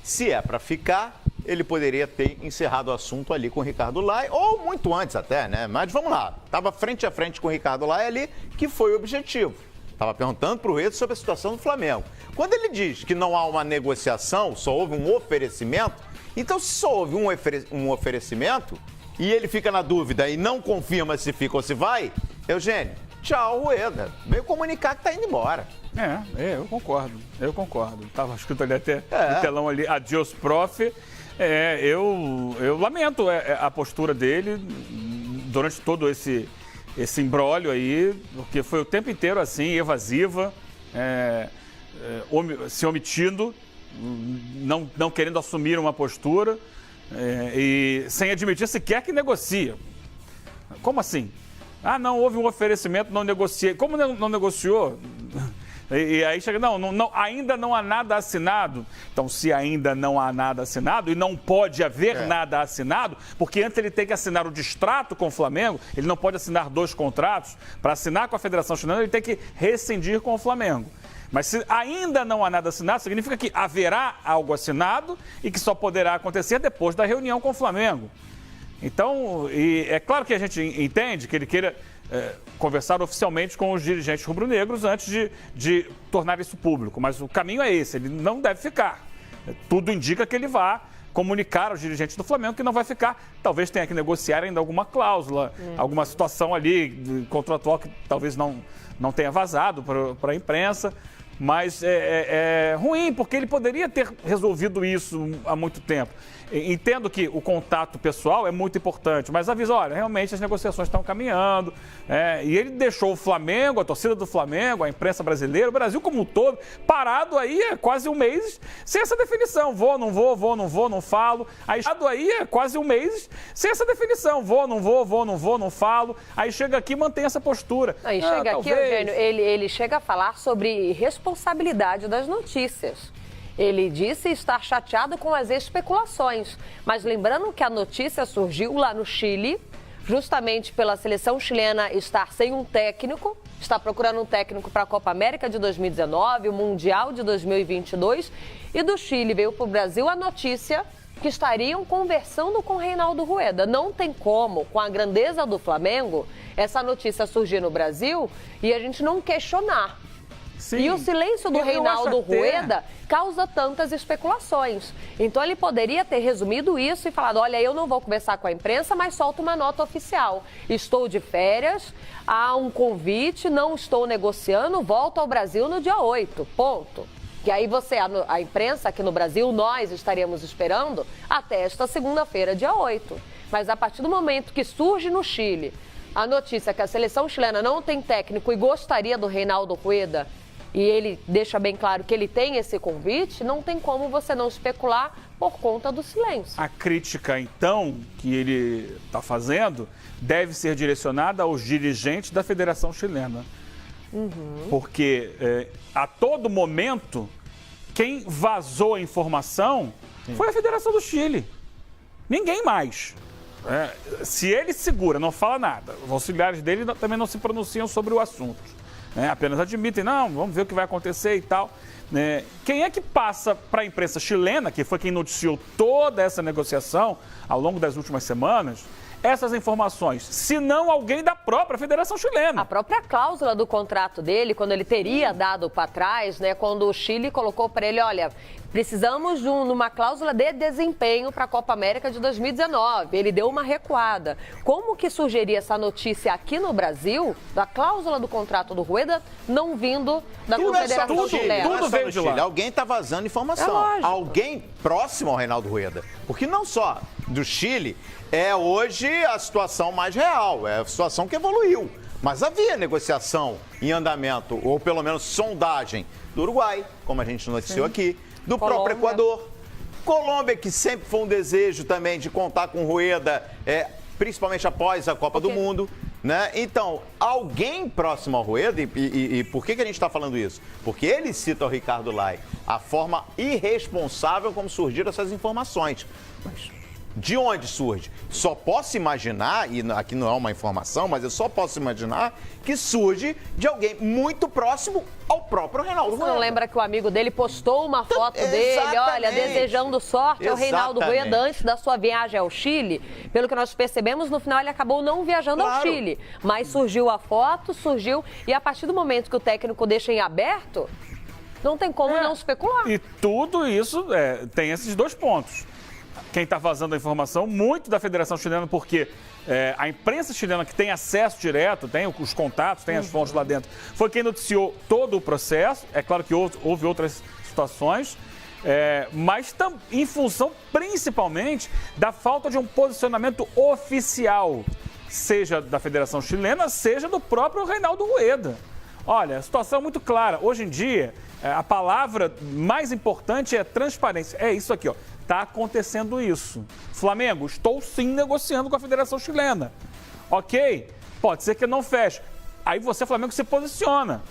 se é para ficar, ele poderia ter encerrado o assunto ali com o Ricardo Lage, ou muito antes até, né? Mas vamos lá, estava frente a frente com o Ricardo Lage ali, que foi o objetivo. Estava perguntando para o Rueda sobre a situação do Flamengo. Quando ele diz que não há uma negociação, só houve um oferecimento, então se só houve um oferecimento e ele fica na dúvida e não confirma se fica ou se vai, Eugênio, tchau, Rueda. Veio comunicar que está indo embora. Eu concordo. Estava escrito ali até no telão ali, adiós, prof. Eu lamento a postura dele durante todo esse imbróglio aí, porque foi o tempo inteiro assim, evasiva, se omitindo, não querendo assumir uma postura e sem admitir sequer que negocia. Como assim? Não houve um oferecimento, não negociei. Como não negociou? E aí chega, ainda não há nada assinado. Então, se ainda não há nada assinado, e não pode haver nada assinado, porque antes ele tem que assinar o distrato com o Flamengo, ele não pode assinar 2 contratos. Para assinar com a Federação Chilena, ele tem que rescindir com o Flamengo. Mas se ainda não há nada assinado, significa que haverá algo assinado e que só poderá acontecer depois da reunião com o Flamengo. Então, é claro que a gente entende que ele queira conversar oficialmente com os dirigentes rubro-negros antes de tornar isso público, mas o caminho é esse, ele não deve ficar. Tudo indica que ele vá comunicar aos dirigentes do Flamengo que não vai ficar. Talvez tenha que negociar ainda alguma cláusula, alguma situação ali contratual que talvez não tenha vazado para a imprensa. Mas é ruim, porque ele poderia ter resolvido isso há muito tempo. Entendo que o contato pessoal é muito importante, mas avisa, olha, realmente as negociações estão caminhando. E ele deixou o Flamengo, a torcida do Flamengo, a imprensa brasileira, o Brasil como um todo, parado aí há quase um mês sem essa definição. Vou, não vou, vou, não vou, não falo. Aí parado aí há quase um mês sem essa definição. Vou, não vou, não vou, não falo. Aí chega aqui e mantém essa postura. Aí chega aqui, Eugênio, ele chega a falar sobre responsabilidade das notícias. Ele disse estar chateado com as especulações, mas lembrando que a notícia surgiu lá no Chile, justamente pela seleção chilena estar sem um técnico, está procurando um técnico para a Copa América de 2019, o Mundial de 2022, e do Chile veio para o Brasil a notícia que estariam conversando com Reinaldo Rueda. Não tem como, com a grandeza do Flamengo, essa notícia surgir no Brasil e a gente não questionar. Sim. E o silêncio do Reinaldo Rueda causa tantas especulações. Então ele poderia ter resumido isso e falado, olha, eu não vou conversar com a imprensa, mas solto uma nota oficial. Estou de férias, há um convite, não estou negociando, volto ao Brasil no dia 8, ponto. Que aí a imprensa aqui no Brasil, nós estaríamos esperando até esta segunda-feira, dia 8. Mas a partir do momento que surge no Chile a notícia que a seleção chilena não tem técnico e gostaria do Reinaldo Rueda, e ele deixa bem claro que ele tem esse convite, não tem como você não especular por conta do silêncio. A crítica, então, que ele está fazendo deve ser direcionada aos dirigentes da Federação Chilena. Porque a todo momento, quem vazou a informação foi a Federação do Chile. Ninguém mais. Se ele segura, não fala nada, os auxiliares dele também não se pronunciam sobre o assunto. Apenas admitem, não, vamos ver o que vai acontecer e tal. Quem é que passa para a imprensa chilena, que foi quem noticiou toda essa negociação ao longo das últimas semanas, essas informações, se não alguém da própria Federação Chilena? A própria cláusula do contrato dele, quando ele teria dado para trás, quando o Chile colocou para ele, olha, precisamos de uma cláusula de desempenho para a Copa América de 2019. Ele deu uma recuada. Como que surgiria essa notícia aqui no Brasil, da cláusula do contrato do Rueda, não vindo da Confederação Chilena? Tudo veio de lá. Alguém está vazando informação. Alguém próximo ao Reinaldo Rueda. Porque não só do Chile, é hoje a situação mais real, é a situação que evoluiu. Mas havia negociação em andamento, ou pelo menos sondagem, do Uruguai, como a gente noticiou aqui, do próprio Equador. Colômbia, que sempre foi um desejo também de contar com o Rueda, principalmente após a Copa do Mundo. Então, alguém próximo ao Rueda, e por que a gente está falando isso? Porque ele cita o Ricardo Lage, a forma irresponsável como surgiram essas informações. Mas De onde surge? Só posso imaginar, e aqui não é uma informação, mas eu só posso imaginar que surge de alguém muito próximo ao próprio Reinaldo Rueda. Você não lembra que o amigo dele postou uma foto dele, olha, desejando sorte ao Reinaldo Rueda antes da sua viagem ao Chile? Pelo que nós percebemos, no final ele acabou não viajando ao Chile. Mas surgiu a foto, e a partir do momento que o técnico deixa em aberto, não tem como não especular. E tudo isso tem esses dois pontos. Quem está vazando a informação, muito da Federação Chilena, porque a imprensa chilena, que tem acesso direto, tem os contatos, tem as fontes lá dentro, foi quem noticiou todo o processo. É claro que houve outras situações, mas em função principalmente da falta de um posicionamento oficial, seja da Federação Chilena, seja do próprio Reinaldo Rueda. Olha, a situação é muito clara. Hoje em dia, a palavra mais importante é transparência. É isso aqui, ó. Está acontecendo isso. Flamengo, estou sim negociando com a Federação Chilena. Ok? Pode ser que não feche. Aí você, Flamengo, se posiciona.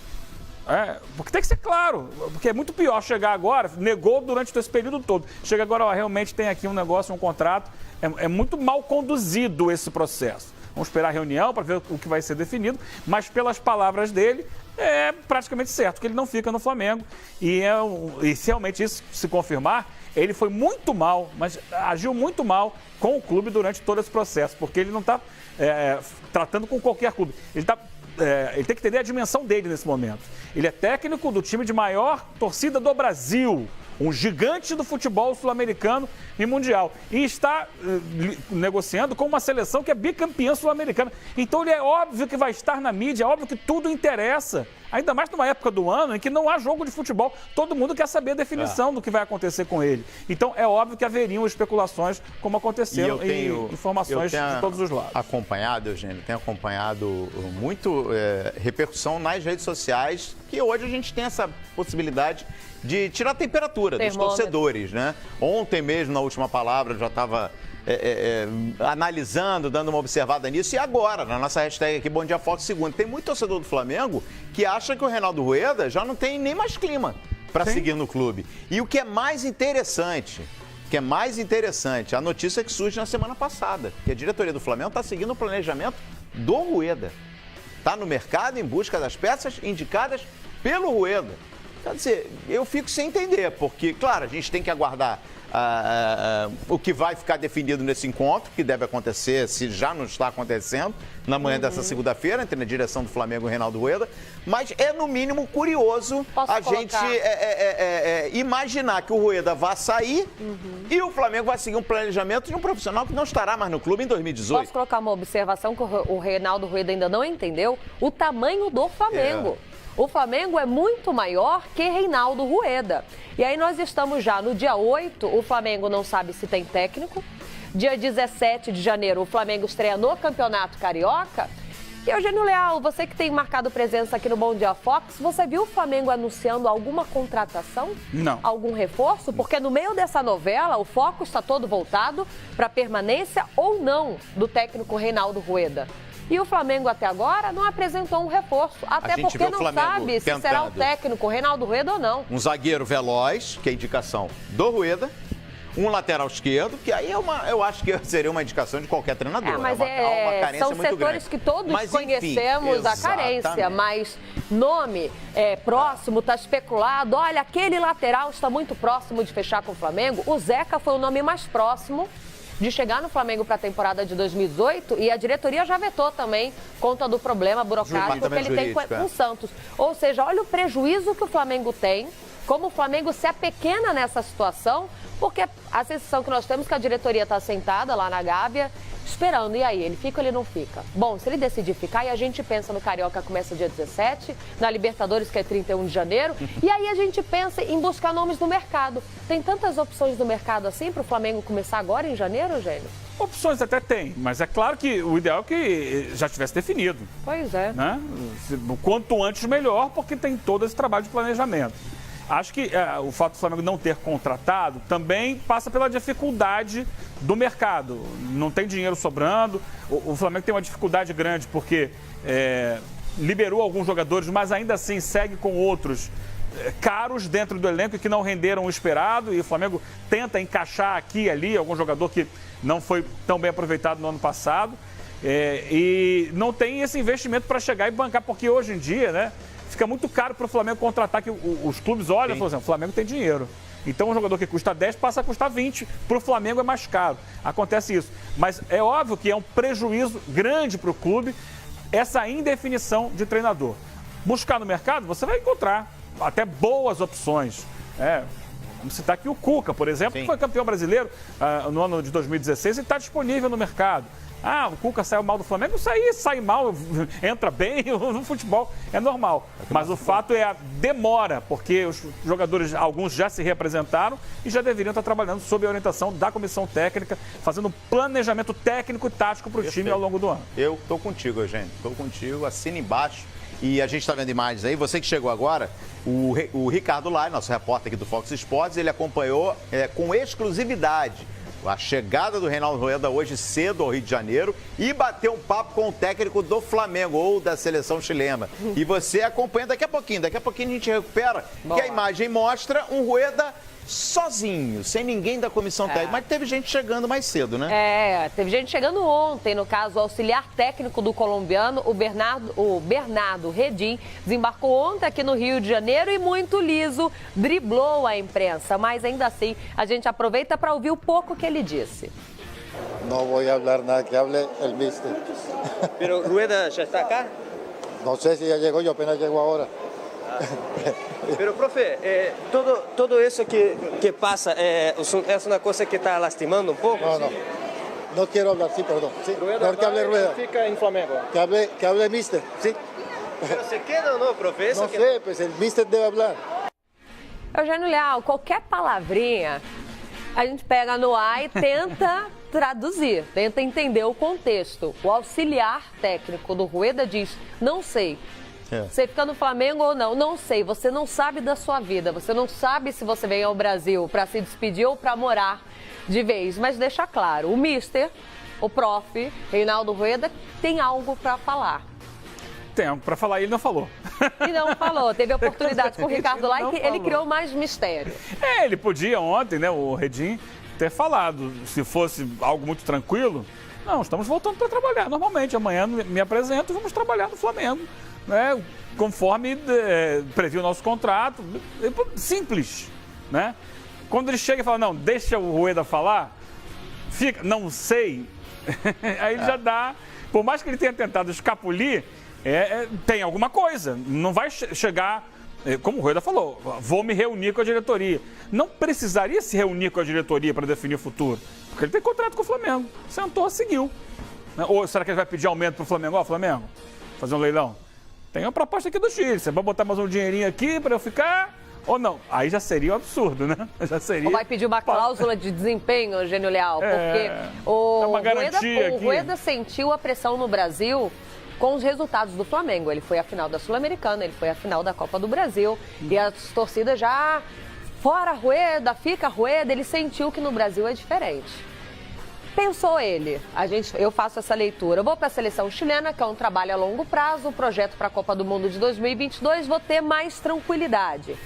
Porque tem que ser claro. Porque é muito pior chegar agora, negou durante esse período todo. Chega agora, ó, realmente tem aqui um negócio, um contrato. É muito mal conduzido esse processo. Vamos esperar a reunião para ver o que vai ser definido. Mas pelas palavras dele, é praticamente certo que ele não fica no Flamengo. E se realmente isso se confirmar, ele foi muito mal, mas agiu muito mal com o clube durante todo esse processo, porque ele não está tratando com qualquer clube. Ele tem que entender a dimensão dele nesse momento. Ele é técnico do time de maior torcida do Brasil, um gigante do futebol sul-americano e mundial. E está negociando com uma seleção que é bicampeã sul-americana. Então ele é óbvio que vai estar na mídia, é óbvio que tudo interessa. Ainda mais numa época do ano em que não há jogo de futebol. Todo mundo quer saber a definição do que vai acontecer com ele. Então é óbvio que haveriam especulações como aconteceram e informações de todos os lados. Eugênio, tenho acompanhado muito repercussão nas redes sociais, que hoje a gente tem essa possibilidade de tirar a temperatura dos torcedores, né? Ontem mesmo, na última palavra, eu já estava analisando, dando uma observada nisso. E agora, na nossa hashtag aqui, Bom Dia Fox Segundo, tem muito torcedor do Flamengo que acha que o Reinaldo Rueda já não tem nem mais clima para seguir no clube. E o que é mais interessante, a notícia que surge na semana passada, que a diretoria do Flamengo está seguindo o planejamento do Rueda. Está no mercado em busca das peças indicadas pelo Rueda. Quer dizer, eu fico sem entender, porque, claro, a gente tem que aguardar o que vai ficar definido nesse encontro, que deve acontecer, se já não está acontecendo, na manhã dessa segunda-feira, entre a direção do Flamengo e o Reinaldo Rueda, mas é, no mínimo, curioso gente imaginar que o Rueda vai sair e o Flamengo vai seguir um planejamento de um profissional que não estará mais no clube em 2018. Posso colocar uma observação que o Reinaldo Rueda ainda não entendeu? O tamanho do Flamengo. O Flamengo é muito maior que Reinaldo Rueda. E aí nós estamos já no dia 8, o Flamengo não sabe se tem técnico. Dia 17 de janeiro, o Flamengo estreia no Campeonato Carioca. E Eugênio Leal, você que tem marcado presença aqui no Bom Dia Fox, você viu o Flamengo anunciando alguma contratação? Não. Algum reforço? Porque no meio dessa novela, o foco está todo voltado para a permanência ou não do técnico Reinaldo Rueda. E o Flamengo até agora não apresentou um reforço, até porque não sabe se será o técnico Reinaldo Rueda ou não. Um zagueiro veloz, que é a indicação do Rueda, um lateral esquerdo, que aí eu acho que seria uma indicação de qualquer treinador. Mas uma carência são muito setores grande. Que todos conhecemos a carência, mas nome próximo, está especulado, olha, aquele lateral está muito próximo de fechar com o Flamengo. O Zeca foi o nome mais próximo de chegar no Flamengo para a temporada de 2018 e a diretoria já vetou também conta do problema burocrático que ele tem com o Santos. Ou seja, olha o prejuízo que o Flamengo tem, como o Flamengo se apequena nessa situação, porque a sensação que nós temos é que a diretoria está sentada lá na Gávea esperando. E aí, ele fica ou ele não fica? Bom, se ele decidir ficar, e a gente pensa no Carioca, começa dia 17, na Libertadores, que é 31 de janeiro, e aí a gente pensa em buscar nomes no mercado. Tem tantas opções no mercado assim para o Flamengo começar agora em janeiro, Eugênio? Opções até tem, mas é claro que o ideal é que já tivesse definido. Pois é. Né? Quanto antes, melhor, porque tem todo esse trabalho de planejamento. Acho que o fato do Flamengo não ter contratado também passa pela dificuldade do mercado. Não tem dinheiro sobrando. O Flamengo tem uma dificuldade grande porque liberou alguns jogadores, mas ainda assim segue com outros caros dentro do elenco e que não renderam o esperado, e o Flamengo tenta encaixar aqui e ali algum jogador que não foi tão bem aproveitado no ano passado, e não tem esse investimento para chegar e bancar, porque hoje em dia, né, fica muito caro para o Flamengo contratar, que os clubes olham e falam assim, o Flamengo tem dinheiro. Então um jogador que custa 10 passa a custar 20, para o Flamengo é mais caro. Acontece isso. Mas é óbvio que é um prejuízo grande para o clube essa indefinição de treinador. Buscar no mercado, você vai encontrar até boas opções. Vamos citar aqui o Cuca, por exemplo, que foi campeão brasileiro no ano de 2016 e está disponível no mercado. O Cuca saiu mal do Flamengo, sai mal, entra bem no futebol, é normal. Mas o fato é a demora, porque os jogadores, alguns já se reapresentaram e já deveriam estar trabalhando sob a orientação da comissão técnica, fazendo um planejamento técnico e tático para o time ao longo do ano. Eu estou contigo, Eugênio, estou contigo, assina embaixo. E a gente está vendo imagens aí, você que chegou agora, o Ricardo Lai, nosso repórter aqui do Fox Sports, ele acompanhou com exclusividade a chegada do Reinaldo Rueda hoje cedo ao Rio de Janeiro e bateu um papo com o técnico do Flamengo ou da seleção chilena. E você acompanha daqui a pouquinho a gente recupera, que a imagem mostra um Rueda sozinho, sem ninguém da comissão técnica, mas teve gente chegando mais cedo, né? Teve gente chegando ontem, no caso, o auxiliar técnico do colombiano, o Bernardo Redin, desembarcou ontem aqui no Rio de Janeiro e muito liso, driblou a imprensa, mas ainda assim a gente aproveita para ouvir o pouco que ele disse. Não vou falar nada, que hable el mister. Pero Rueda já está acá? Não sei se já chegou, eu apenas chego agora. Pero, profe, todo eso que pasa es una cosa que está lastimando un poco. No quiero hablar, sí, perdón. Sí, Rueda que hable Rueda. Fica en Flamengo. Que hable mister, sí. Pero se queda o no, profe? No sé, pues el mister debe hablar. Eugênio Leal, qualquer palavrinha a gente pega no ar e tenta traduzir, tenta entender o contexto. O auxiliar técnico do Rueda diz, não sei. Você fica no Flamengo ou não? Não sei. Você não sabe da sua vida. Você não sabe se você vem ao Brasil para se despedir ou para morar de vez. Mas deixa claro, o mister, o prof, Reinaldo Rueda, tem algo para falar. Tem algo para falar e ele não falou. E não falou. Teve oportunidade com o Ricardo Lai, que ele criou mais mistério. Ele podia ontem, né, o Redin, ter falado. Se fosse algo muito tranquilo, não, estamos voltando para trabalhar. Normalmente, amanhã me apresento e vamos trabalhar no Flamengo. Né, conforme previu o nosso contrato, simples, né? Quando ele chega e fala, não, deixa o Rueda falar, fica, não sei, aí ele já dá, por mais que ele tenha tentado escapulir, tem alguma coisa, não vai chegar, como o Rueda falou, vou me reunir com a diretoria. Não precisaria se reunir com a diretoria para definir o futuro, porque ele tem contrato com o Flamengo, sentou, seguiu. Ou será que ele vai pedir aumento para o Flamengo? Ó, Flamengo, fazer um leilão? Tem uma proposta aqui do Chile, você vai botar mais um dinheirinho aqui para eu ficar ou não? Aí já seria um absurdo, né? Já seria... Ou vai pedir uma cláusula de desempenho, Eugênio Leal, porque o Rueda sentiu a pressão no Brasil com os resultados do Flamengo. Ele foi à final da Sul-Americana, ele foi à final da Copa do Brasil e as torcidas já, fora Rueda, fica Rueda, ele sentiu que no Brasil é diferente. Pensou ele, eu faço essa leitura, eu vou para a seleção chilena, que é um trabalho a longo prazo, um projeto para a Copa do Mundo de 2022, vou ter mais tranquilidade.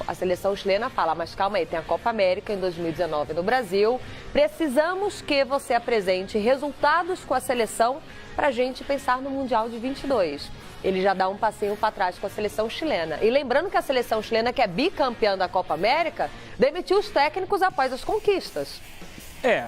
A seleção chilena fala, mas calma aí, tem a Copa América em 2019 no Brasil, precisamos que você apresente resultados com a seleção para a gente pensar no Mundial de 22. Ele já dá um passinho para trás com a seleção chilena. E lembrando que a seleção chilena, que é bicampeã da Copa América, demitiu os técnicos após as conquistas.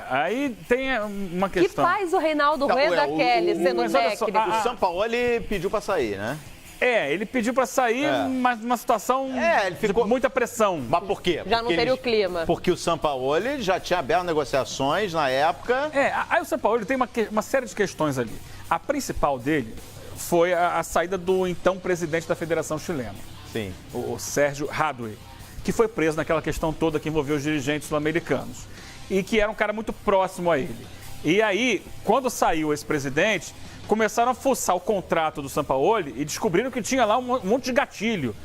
Aí tem uma questão. Que faz o Reinaldo Rueda Kelly sendo técnico? O Sampaoli pediu para sair, né? Ele pediu para sair, mas numa situação ele ficou... de muita pressão. Mas por quê? Já não teria o clima. Porque o Sampaoli já tinha aberto negociações na época. Aí o Sampaoli tem uma série de questões ali. A principal dele foi a saída do então presidente da Federação Chilena. Sim. O Sérgio Hadwe, que foi preso naquela questão toda que envolveu os dirigentes sul-americanos. E que era um cara muito próximo a ele. E aí, quando saiu esse presidente, começaram a fuçar o contrato do Sampaoli e descobriram que tinha lá um monte de gatilho,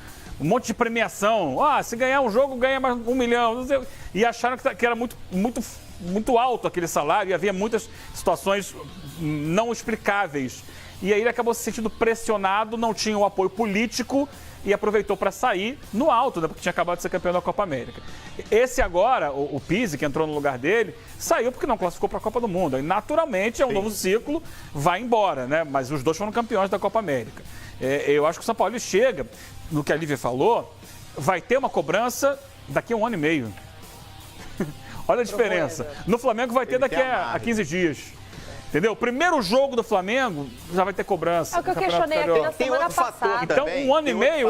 um monte de premiação. Se ganhar um jogo, ganha mais 1 milhão. Não sei. E acharam que era muito alto aquele salário e havia muitas situações não explicáveis. E aí ele acabou se sentindo pressionado, não tinha o apoio político e aproveitou para sair no alto, né, porque tinha acabado de ser campeão da Copa América. Esse agora, o Pizzi, que entrou no lugar dele, saiu porque não classificou para a Copa do Mundo. E naturalmente é um novo ciclo, vai embora, né? Mas os dois foram campeões da Copa América. Eu acho que o São Paulo chega, no que a Lívia falou, vai ter uma cobrança daqui a 1 ano e meio. Olha a diferença. No Flamengo vai ter daqui a 15 dias. Entendeu? O primeiro jogo do Flamengo já vai ter cobrança. É o que eu questionei aqui na semana passada. Então, 1 ano e meio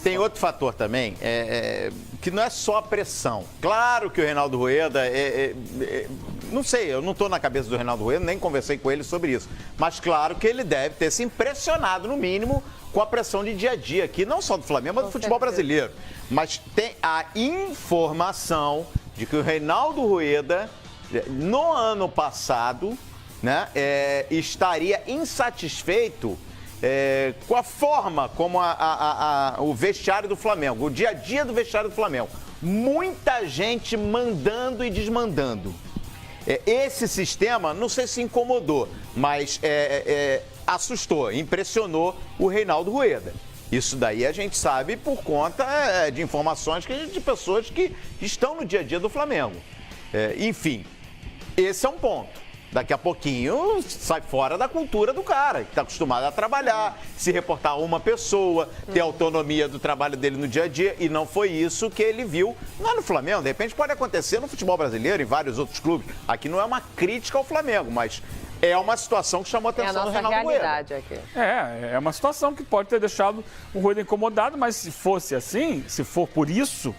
Tem outro fator também, que não é só a pressão. Claro que o Reinaldo Rueda não sei, eu não estou na cabeça do Reinaldo Rueda, nem conversei com ele sobre isso. Mas claro que ele deve ter se impressionado, no mínimo, com a pressão de dia a dia aqui, não só do Flamengo, mas do futebol brasileiro. Mas tem a informação de que o Reinaldo Rueda, no ano passado, né, estaria insatisfeito com a forma como o vestiário do Flamengo, o dia a dia do vestiário do Flamengo. Muita gente mandando e desmandando. Esse sistema, não sei se incomodou, mas assustou, impressionou o Reinaldo Rueda. Isso daí a gente sabe por conta de informações de pessoas que estão no dia a dia do Flamengo. Enfim, esse é um ponto. Daqui a pouquinho sai fora da cultura do cara, que está acostumado a trabalhar, se reportar a uma pessoa, ter autonomia do trabalho dele no dia a dia, e não foi isso que ele viu lá no Flamengo. De repente pode acontecer no futebol brasileiro, em vários outros clubes. Aqui não é uma crítica ao Flamengo, mas é uma situação que chamou a atenção do Reinaldo Rueda. Aqui. É uma situação que pode ter deixado o Rueda incomodado, mas se fosse assim, se for por isso,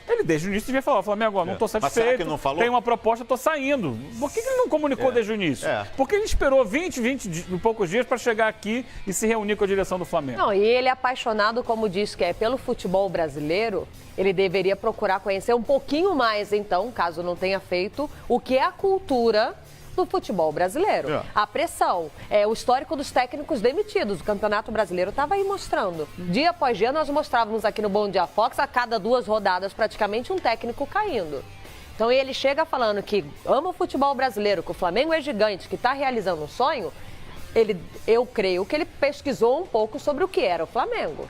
ele desde o início devia falar: Flamengo, não estou satisfeito, mas será que não falou? Tem uma proposta, estou saindo. Por que ele não comunicou desde o início? Por que ele esperou 20 e poucos dias para chegar aqui e se reunir com a direção do Flamengo? Não, e ele é apaixonado, como diz que é pelo futebol brasileiro, ele deveria procurar conhecer um pouquinho mais, então, caso não tenha feito, o que é a cultura do futebol brasileiro. A pressão, o histórico dos técnicos demitidos. O Campeonato Brasileiro estava aí mostrando. Dia após dia nós mostrávamos aqui no Bom Dia Fox, a cada 2 rodadas praticamente, um técnico caindo. Então ele chega falando que ama o futebol brasileiro, que o Flamengo é gigante, que está realizando um sonho. Eu creio que ele pesquisou um pouco sobre o que era o Flamengo.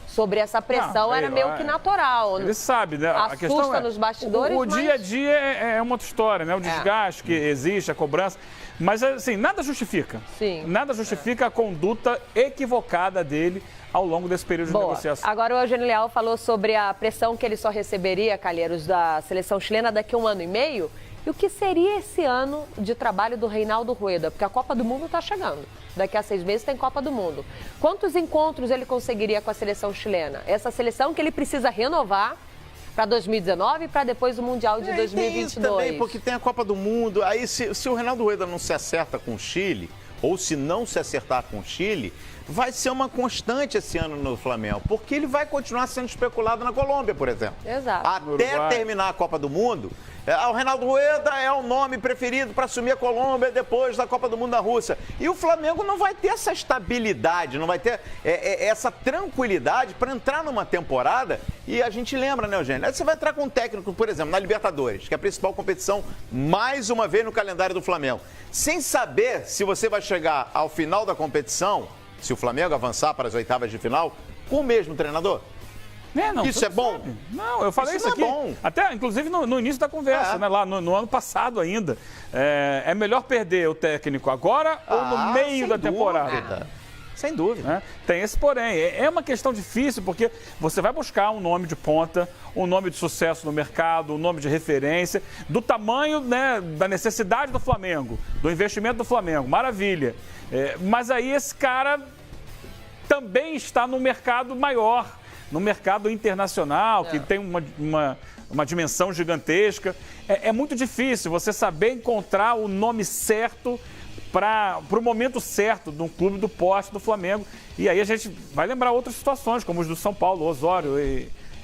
Sobre essa pressão, era meio que natural. Ele sabe, né? A questão nos bastidores. O dia a dia é uma outra história, né? O desgaste que existe, a cobrança. Mas, assim, nada justifica. Sim. Nada justifica a conduta equivocada dele ao longo desse período de negociação. Agora o Eugênio Leal falou sobre a pressão que ele só receberia, Calheiros, da seleção chilena daqui a 1 ano e meio. E o que seria esse ano de trabalho do Reinaldo Rueda? Porque a Copa do Mundo está chegando. Daqui a 6 meses tem Copa do Mundo. Quantos encontros ele conseguiria com a seleção chilena? Essa seleção que ele precisa renovar para 2019 e para depois o Mundial de 2022. Tem isso também, porque tem a Copa do Mundo. Aí se o Reinaldo Rueda não se acerta com o Chile, ou se não se acertar com o Chile, vai ser uma constante esse ano no Flamengo, porque ele vai continuar sendo especulado na Colômbia, por exemplo. Exato. Até terminar a Copa do Mundo, o Reinaldo Rueda é o nome preferido para assumir a Colômbia depois da Copa do Mundo na Rússia. E o Flamengo não vai ter essa estabilidade, não vai ter essa tranquilidade para entrar numa temporada. E a gente lembra, né, Eugênio? Aí você vai entrar com um técnico, por exemplo, na Libertadores, que é a principal competição, mais uma vez no calendário do Flamengo, sem saber se você vai chegar ao final da competição, se o Flamengo avançar para as oitavas de final, com o mesmo treinador. Não, isso é bom? Sabe. Não, eu falei isso aqui. É bom. Até, inclusive, no início da conversa, né? Lá no ano passado ainda. É melhor perder o técnico agora ou no meio da temporada? Sem dúvida. Tem esse porém. É uma questão difícil, porque você vai buscar um nome de ponta, um nome de sucesso no mercado, um nome de referência, do tamanho, né, da necessidade do Flamengo, do investimento do Flamengo. Maravilha. Mas aí esse cara também está no mercado maior, no mercado internacional, que tem uma dimensão gigantesca. É muito difícil você saber encontrar o nome certo para o momento certo de um clube do porte do Flamengo. E aí a gente vai lembrar outras situações, como os do São Paulo, Osório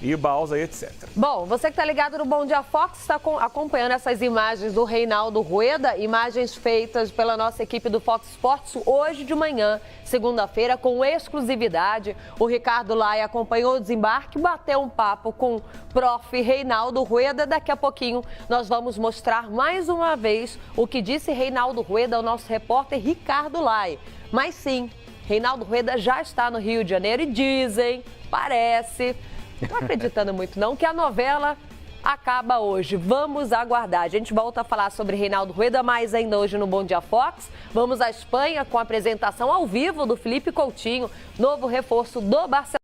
e Balsa, etc. Bom, você que está ligado no Bom Dia Fox, está acompanhando essas imagens do Reinaldo Rueda, imagens feitas pela nossa equipe do Fox Sports hoje de manhã, segunda-feira, com exclusividade. O Ricardo Laia acompanhou o desembarque, bateu um papo com o prof. Reinaldo Rueda. Daqui a pouquinho nós vamos mostrar mais uma vez o que disse Reinaldo Rueda ao nosso repórter Ricardo Laia. Mas sim, Reinaldo Rueda já está no Rio de Janeiro e dizem, parece, não acreditando muito não, que a novela acaba hoje. Vamos aguardar. A gente volta a falar sobre Reinaldo Rueda, mais ainda hoje no Bom Dia Fox. Vamos à Espanha com a apresentação ao vivo do Felipe Coutinho, novo reforço do Barcelona.